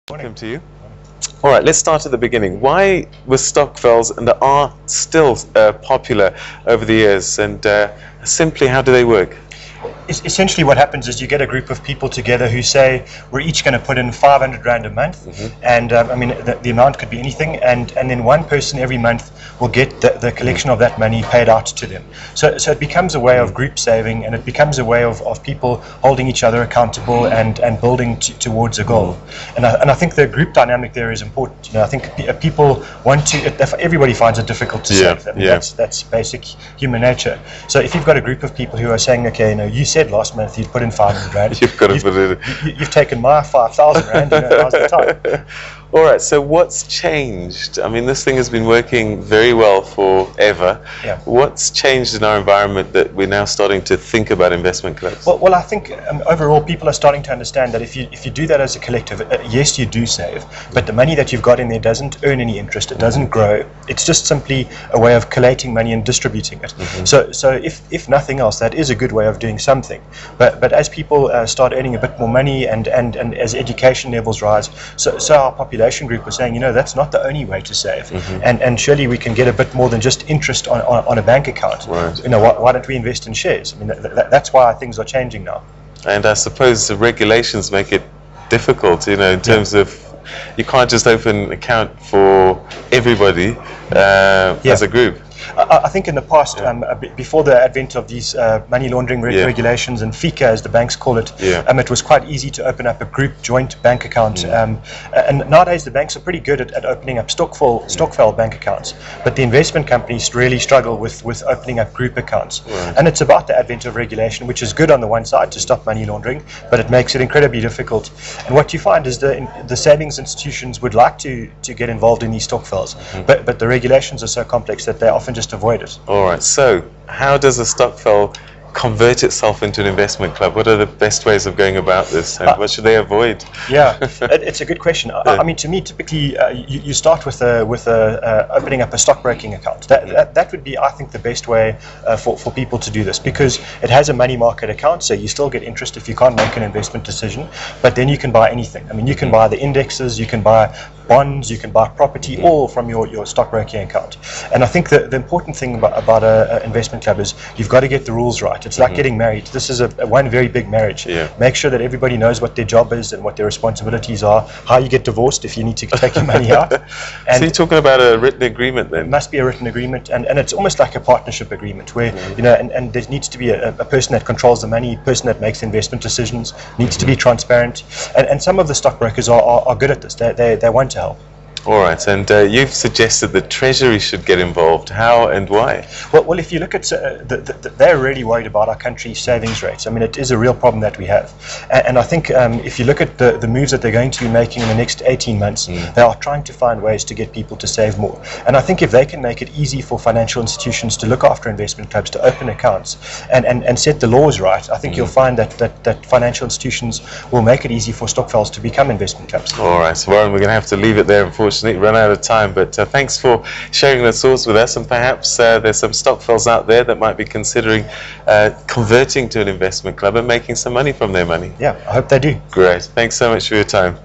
Welcome to you. All right, let's start at the beginning. Why was Stockvels and are still popular over the years, and simply how do they work? Essentially what happens is you get a group of people together who say we're each going to put in 500 Rand a month, and I mean the amount could be anything, and then one person every month will get the collection of that money paid out to them. So it becomes a way of group saving, and it becomes a way of people holding each other accountable and building towards a goal. And I think the group dynamic there is important. You know, I think people want to. Everybody finds it difficult to save. I mean, that's basic human nature. So if you've got a group of people who are saying, okay, you know, you said last month you'd put in 500 Rand. You've got to put it in. You've taken my 5,000 Rand. You know, now's the time. All right, so what's changed? I mean, this thing has been working very well forever. Yeah. What's changed in our environment that we're now starting to think about investment clubs? Well, I think overall people are starting to understand that if you do that as a collective, yes, you do save, but the money that you've got in there doesn't earn any interest. It doesn't grow. It's just simply a way of collating money and distributing it. So if nothing else, that is a good way of doing something. But as people start earning a bit more money and as education levels rise, so our population group was saying, you know, that's not the only way to save, and surely we can get a bit more than just interest on a bank account. Right. You know, why don't we invest in shares? I mean, that's why things are changing now. And I suppose the regulations make it difficult, you know, in terms of you can't just open an account for everybody as a group. I think in the past, before the advent of these money laundering regulations and FICA, as the banks call it, it was quite easy to open up a group joint bank account. And nowadays the banks are pretty good at opening up Stockvels bank accounts, but the investment companies really struggle with opening up group accounts. And it's about the advent of regulation, which is good on the one side to stop money laundering, but it makes it incredibly difficult. And what you find is the savings institutions would like to get involved in these Stockvels, but the regulations are so complex that they often just avoid it. All right, so how does a Stockvel convert itself into an investment club? What are the best ways of going about this, and what should they avoid? Yeah, it's a good question. I mean, to me, typically you start with opening up a stockbroking account. That would be, I think, the best way for people to do this, because it has a money market account, so you still get interest if you can't make an investment decision, but then you can buy anything. I mean, you can buy the indexes, you can buy bonds, you can buy property, all from your stockbroking account. And I think the important thing about an investment club is you've got to get the rules right. It's like getting married. This is one very big marriage. Make sure that everybody knows what their job is and what their responsibilities are, how you get divorced if you need to take your money out. And so you're talking about a written agreement then? It must be a written agreement, and it's almost like a partnership agreement where, you know, and there needs to be a person that controls the money, a person that makes investment decisions, needs to be transparent. And some of the stockbrokers are good at this. They want to help. All right, and you've suggested the Treasury should get involved. How and why? Well, if you look at they're really worried about our country's savings rates. I mean, it is a real problem that we have, and I think if you look at the moves that they're going to be making in the next 18 months, they are trying to find ways to get people to save more. And I think if they can make it easy for financial institutions to look after investment clubs, to open accounts, and set the laws right, I think you'll find that financial institutions will make it easy for Stockvels to become investment clubs. All right, so Warren, we're going to have to leave it there, unfortunately. Run out of time, but thanks for sharing those thoughts with us, and perhaps there's some Stockvels out there that might be considering converting to an investment club and making some money from their money. Yeah, I hope they do. Great. Thanks so much for your time.